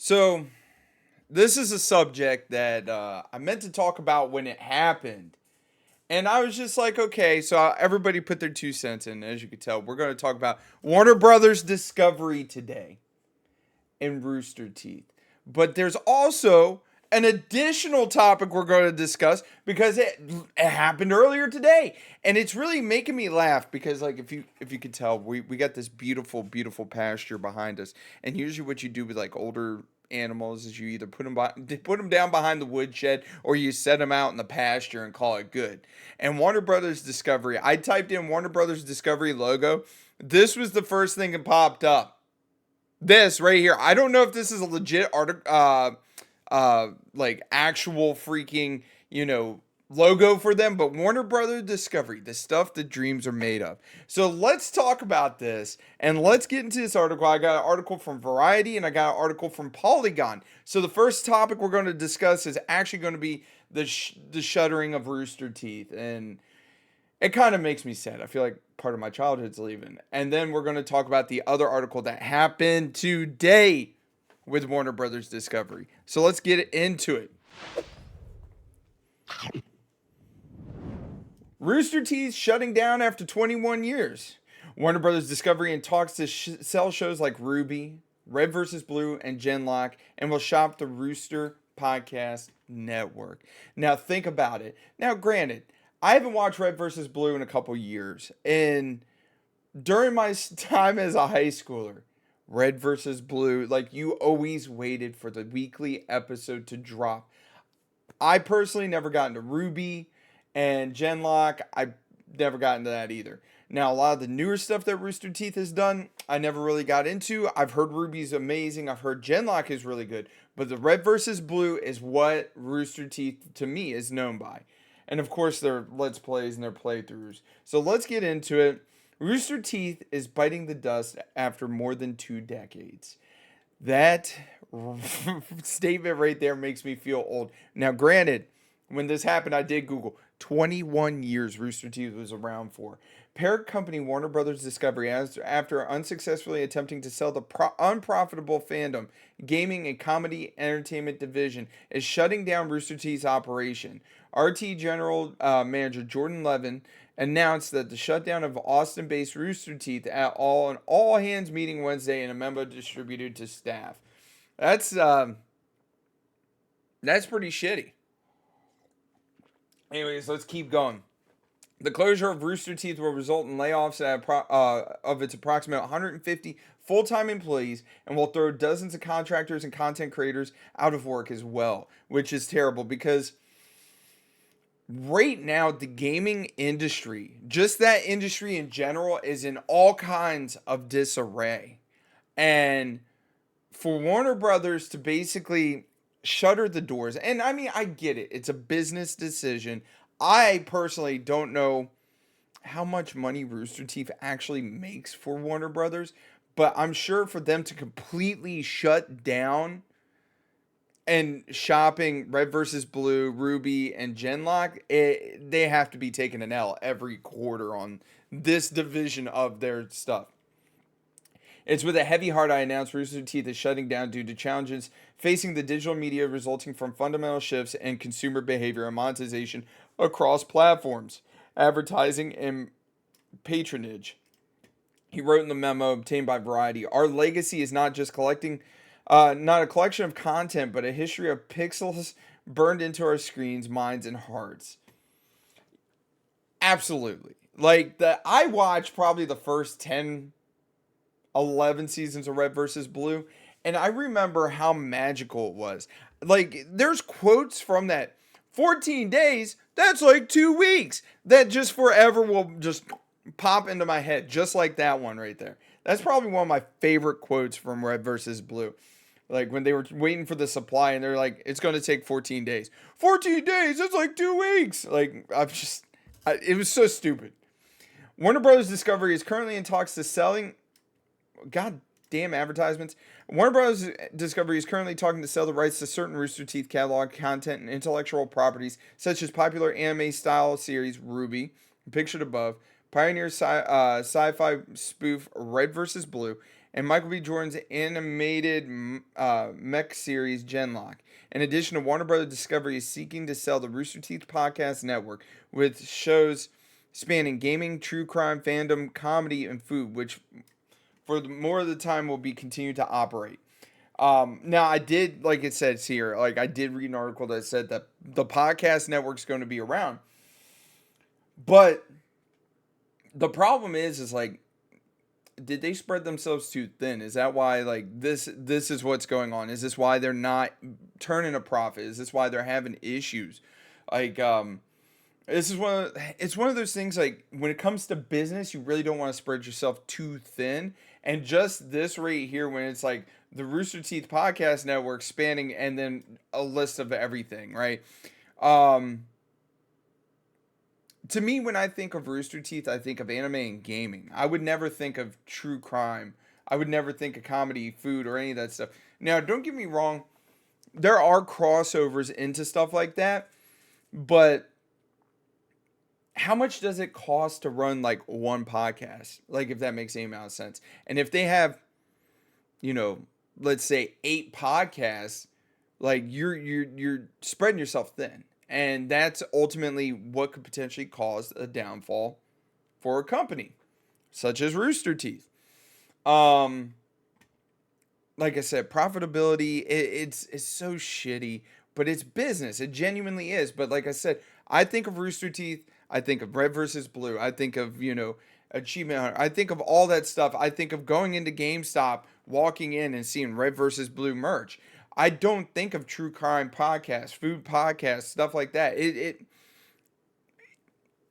So, this is a subject that I meant to talk about when it happened. And I was just like, okay, so everybody put their 2 cents in. As you can tell, we're going to talk about Warner Brothers Discovery today in Rooster Teeth. But there's also an additional topic we're going to discuss because it happened earlier today, and it's really making me laugh because, like, if you could tell, we got this beautiful pasture behind us, and usually what you do with like older animals is you either put them down behind the woodshed or you set them out in the pasture and call it good. And Warner Brothers Discovery, I typed in Warner Brothers Discovery logo. This was the first thing that popped up, this right here. I don't know if this is a legit article, like actual freaking, logo for them, but Warner Brothers Discovery, the stuff that dreams are made of. So let's talk about this and let's get into this article. I got an article from Variety and I got an article from Polygon. So the first topic we're going to discuss is actually going to be the shuttering of Rooster Teeth, and it kind of makes me sad. I feel like part of my childhood's leaving. And then we're going to talk about the other article that happened today with Warner Brothers Discovery. So let's get into it. Rooster Teeth shutting down after 21 years. Warner Brothers Discovery in talks to sell shows like Ruby, Red vs. Blue, and Genlock, and will shop the Rooster Podcast Network. Now, think about it. Now, granted, I haven't watched Red vs. Blue in a couple years, and during my time as a high schooler, Red versus Blue, like, you always waited for the weekly episode to drop. I personally never got into Ruby and Genlock. I never got into that either. Now, a lot of the newer stuff that Rooster Teeth has done, I never really got into. I've heard Ruby's amazing. I've heard Genlock is really good. But the Red versus Blue is what Rooster Teeth, to me, is known by. And of course, their Let's Plays and their playthroughs. So let's get into it. Rooster Teeth is biting the dust after more than 2 decades. That statement right there makes me feel old. Now, granted, when this happened, I did Google 21 years Rooster Teeth was around for. Parent company Warner Brothers Discovery, after unsuccessfully attempting to sell the unprofitable fandom, gaming, and comedy entertainment division, is shutting down Rooster Teeth's operation. RT General Manager Jordan Levin announced that the shutdown of Austin-based Rooster Teeth at an all-hands meeting Wednesday in a memo distributed to staff. That's pretty shitty. Anyways, let's keep going. The closure of Rooster Teeth will result in layoffs of its approximate 150 full-time employees and will throw dozens of contractors and content creators out of work as well, which is terrible because right now the gaming industry, just that industry in general, is in all kinds of disarray. And for Warner Brothers to basically shutter the doors, and I mean, I get it, it's a business decision. I personally don't know how much money Rooster Teeth actually makes for Warner Brothers, but I'm sure for them to completely shut down and shopping Red versus Blue, Ruby, and Genlock, they have to be taking an L every quarter on this division of their stuff. It's with a heavy heart I announce Rooster Teeth is shutting down due to challenges facing the digital media resulting from fundamental shifts in consumer behavior and monetization across platforms, advertising, and patronage. He wrote in the memo obtained by Variety, "Our legacy is not just not a collection of content, but a history of pixels burned into our screens, minds, and hearts." Absolutely. I watched probably the first 10, 11 seasons of Red versus Blue, and I remember how magical it was. Like, there's quotes from that. 14 days, that's like 2 weeks. That just forever will just pop into my head, just like that one right there. That's probably one of my favorite quotes from Red versus Blue. Like, when they were waiting for the supply and they're like, it's going to take 14 days. 14 days, that's like 2 weeks. Like, it was so stupid. Warner Brothers Discovery is currently in talks to selling goddamn advertisements. Warner Bros. Discovery is currently talking to sell the rights to certain Rooster Teeth catalog content and intellectual properties, such as popular anime-style series Ruby, pictured above, pioneer sci-fi spoof Red vs. Blue, and Michael B. Jordan's animated mech series Genlock. In addition to Warner Brothers Discovery is seeking to sell the Rooster Teeth podcast network with shows spanning gaming, true crime, fandom, comedy, and food, which for more of the time will be continued to operate. Now I did, like it says here, like I did read an article that said that the podcast network's going to be around, but the problem is like, did they spread themselves too thin? Is that why like this is what's going on? Is this why they're not turning a profit? Is this why they're having issues? Like this is it's one of those things like when it comes to business, you really don't want to spread yourself too thin. And just this right here, when it's like the Rooster Teeth podcast network spanning and then a list of everything, right? Um to me, when I think of Rooster Teeth, I think of anime and gaming. I would never think of true crime. I would never think of comedy, food, or any of that stuff. Now, don't get me wrong, there are crossovers into stuff like that, but how much does it cost to run like one podcast? Like, if that makes any amount of sense. And if they have, you know, let's say 8 podcasts, like you're spreading yourself thin. And that's ultimately what could potentially cause a downfall for a company, such as Rooster Teeth. Um, like I said, profitability it's so shitty, but it's business. It genuinely is. But like I said, I think of Rooster Teeth. I think of Red versus Blue. I think of Achievement Hunter. I think of all that stuff. I think of going into GameStop, walking in and seeing Red versus Blue merch. I don't think of true crime podcasts, food podcasts, stuff like that. It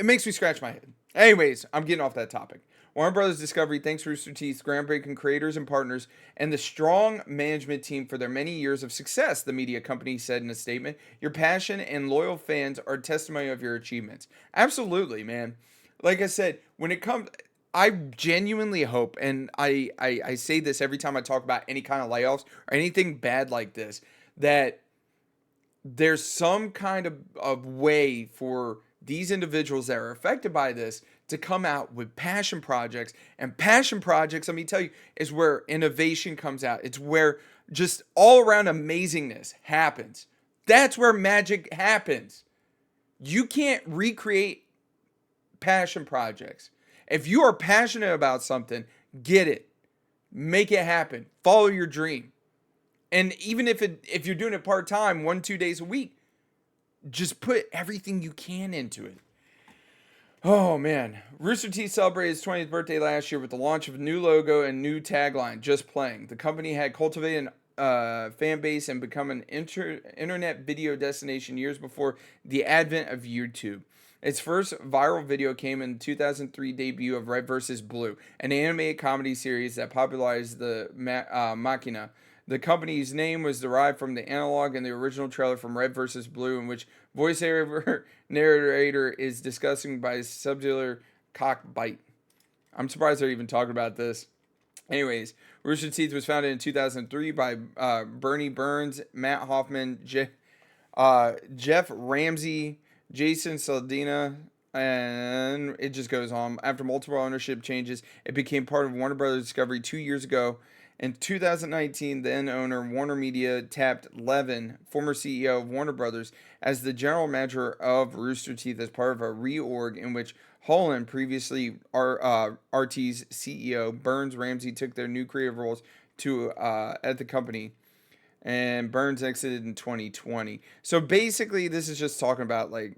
makes me scratch my head. Anyways, I'm getting off that topic. Warner Brothers Discovery thanks Rooster Teeth's groundbreaking creators and partners and the strong management team for their many years of success, the media company said in a statement. Your passion and loyal fans are testimony of your achievements. Absolutely, man. Like I said, when it comes, I genuinely hope, and I say this every time I talk about any kind of layoffs or anything bad like this, that there's some kind of way for these individuals that are affected by this to come out with passion projects. And passion projects, let me tell you, is where innovation comes out. It's where just all around amazingness happens. That's where magic happens. You can't recreate passion projects. If you are passionate about something, get it. Make it happen. Follow your dream. And even if you're doing it part-time, 1-2 days a week, just put everything you can into it. Oh, man. Rooster Teeth celebrated his 20th birthday last year with the launch of a new logo and new tagline, Just Playing. The company had cultivated a fan base and become an internet video destination years before the advent of YouTube. Its first viral video came in the 2003 debut of Red vs. Blue, an animated comedy series that popularized the Machina. The company's name was derived from the analog in the original trailer from Red vs. Blue, in which voiceover narrator is discussing by subdular cockbite. I'm surprised they're even talking about this. Anyways, Rooster Teeth was founded in 2003 by Bernie Burns, Matt Hoffman, Jeff Ramsey, Jason Saldina, and it just goes on. After multiple ownership changes, it became part of Warner Brothers Discovery 2 years ago. In 2019, then owner Warner Media tapped Levin, former CEO of Warner Brothers, as the general manager of Rooster Teeth as part of a reorg in which Holland, previously RT's CEO, Burns, Ramsey took their new creative roles at the company. And Burns exited in 2020. So basically, this is just talking about like,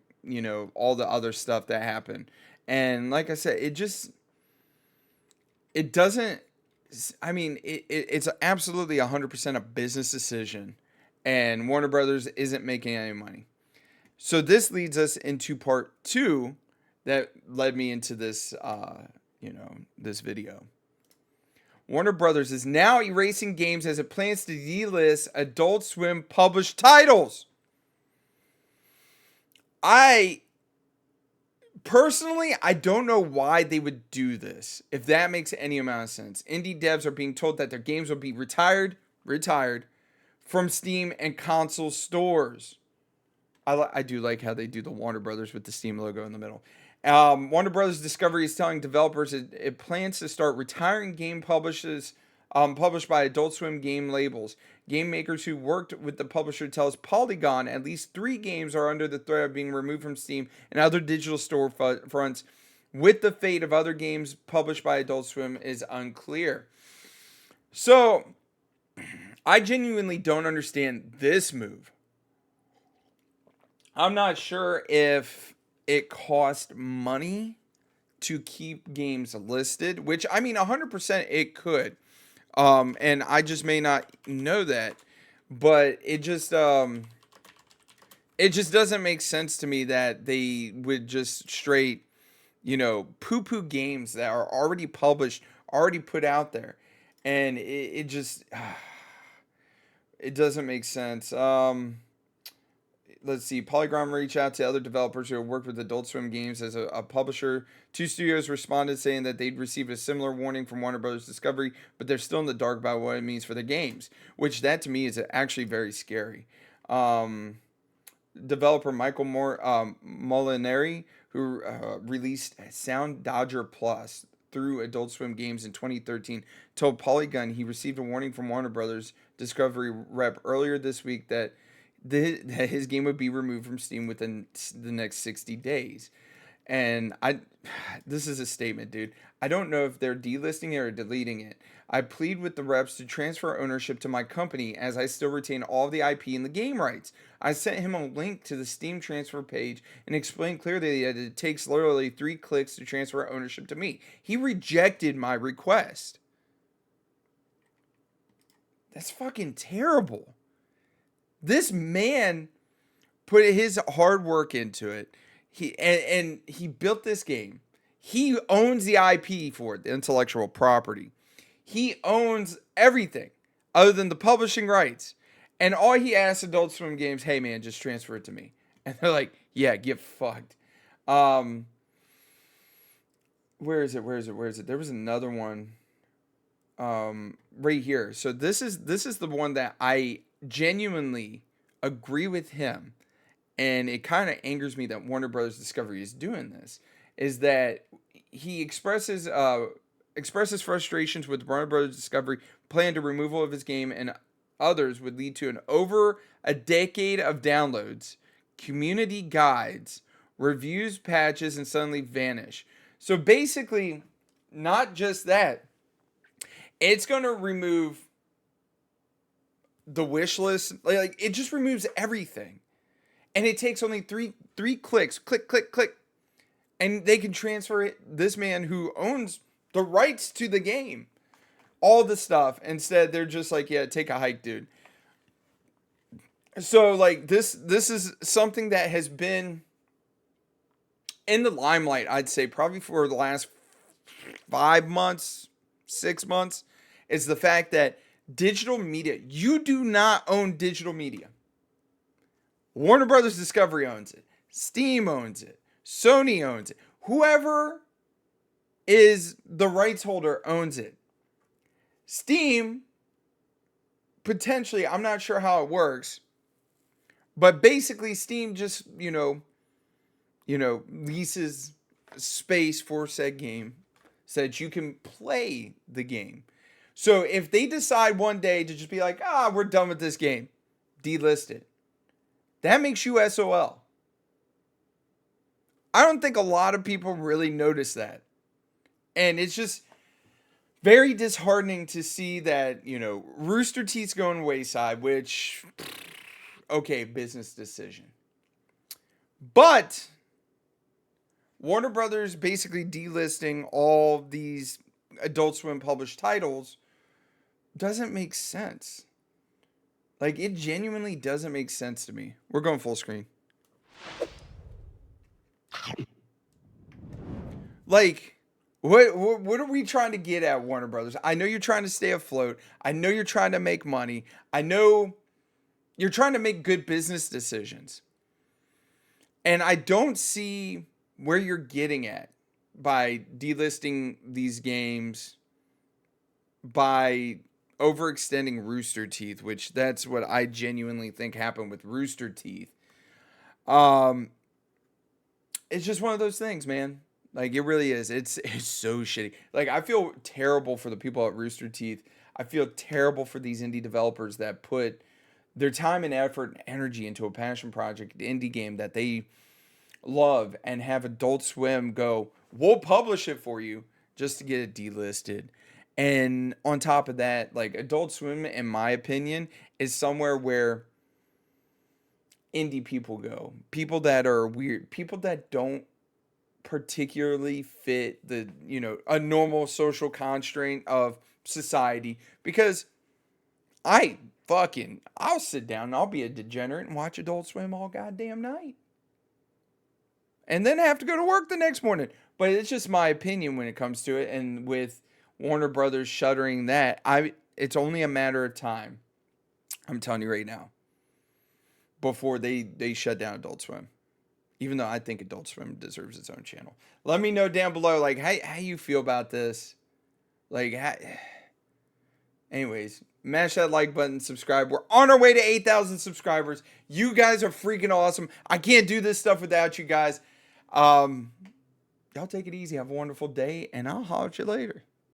all the other stuff that happened. And like I said, it doesn't, I mean, it's absolutely 100% a business decision. And Warner Brothers isn't making any money. So this leads us into part 2 that led me into this, this video. Warner Brothers is now erasing games as it plans to delist Adult Swim published titles. Personally, I don't know why they would do this, if that makes any amount of sense. Indie devs are being told that their games will be retired from Steam and console stores. I do like how they do the Warner Brothers with the Steam logo in the middle. Warner Brothers Discovery is telling developers it plans to start retiring game publishers published by Adult Swim game labels. Game makers who worked with the publisher tells Polygon at least 3 games are under the threat of being removed from Steam and other digital storefronts. With the fate of other games published by Adult Swim is unclear. So, I genuinely don't understand this move. I'm not sure if it cost money to keep games listed, which I mean 100% it could. And I just may not know that, but it just doesn't make sense to me that they would just straight, poo-poo games that are already published, already put out there. And it just it doesn't make sense. Let's see. Polygon reached out to other developers who have worked with Adult Swim games as a publisher. 2 studios responded saying that they'd received a similar warning from Warner Brothers Discovery, but they're still in the dark about what it means for the games, which that to me is actually very scary. Developer Michael Molinari, who released Sound Dodger Plus through Adult Swim games in 2013, told Polygon he received a warning from Warner Brothers Discovery rep earlier this week that his game would be removed from Steam within the next 60 days. And this is a statement, dude. I don't know if they're delisting it or deleting it. I plead with the reps to transfer ownership to my company as I still retain all of the IP and the game rights. I sent him a link to the Steam transfer page and explained clearly that it takes literally 3 clicks to transfer ownership to me. He rejected my request. That's fucking terrible. This man put his hard work into it. He built this game. He owns the IP for it, the intellectual property. He owns everything other than the publishing rights. And all he asks Adult Swim Games, hey man, just transfer it to me. And they're like, yeah, get fucked. Where is it? There was another one right here. So this is the one that I genuinely agree with him, and it kind of angers me that Warner Brothers Discovery is doing this, is that he expresses frustrations with Warner Brothers Discovery plan to removal of his game and others would lead to an over a decade of downloads, community guides, reviews, patches, and suddenly vanish. So basically, not just that, it's going to remove the wish list. Like it just removes everything. And it takes only three clicks, click, click, click. And they can transfer it, this man who owns the rights to the game, all the stuff. Instead, they're just like, yeah, take a hike, dude. So like this is something that has been in the limelight, I'd say, probably for the last 5 months, 6 months, is the fact that digital media, you do not own digital media. Warner Brothers Discovery owns it. Steam owns it. Sony owns it. Whoever is the rights holder owns it. Steam, potentially, I'm not sure how it works, but basically Steam just, leases space for said game so that you can play the game. So if they decide one day to just be like, we're done with this game, delist it, that makes you SOL. I don't think a lot of people really notice that. And it's just very disheartening to see that, Rooster Teeth's going wayside, which, okay, business decision. But Warner Brothers basically delisting all these Adult Swim published titles doesn't make sense. Like, it genuinely doesn't make sense to me. We're going full screen. Like, what are we trying to get at, Warner Brothers? I know you're trying to stay afloat. I know you're trying to make money. I know you're trying to make good business decisions. And I don't see where you're getting at by delisting these games, by overextending Rooster Teeth, which that's what I genuinely think happened with Rooster Teeth. It's just one of those things, man. Like, it really is. It's so shitty. Like, I feel terrible for the people at Rooster Teeth. I feel terrible for these indie developers that put their time and effort and energy into a passion project, an indie game that they love, and have Adult Swim go, we'll publish it for you just to get it delisted. And on top of that, like Adult Swim, in my opinion, is somewhere where indie people go. People that are weird, people that don't particularly fit the, a normal social constraint of society. Because I'll sit down and I'll be a degenerate and watch Adult Swim all goddamn night. And then have to go to work the next morning. But it's just my opinion when it comes to it. And with Warner Brothers shuttering that, it's only a matter of time. I'm telling you right now. Before they shut down Adult Swim. Even though I think Adult Swim deserves its own channel. Let me know down below, like, how you feel about this. Like, anyways, mash that like button, subscribe. We're on our way to 8,000 subscribers. You guys are freaking awesome. I can't do this stuff without you guys. Y'all take it easy. Have a wonderful day, and I'll holler at you later.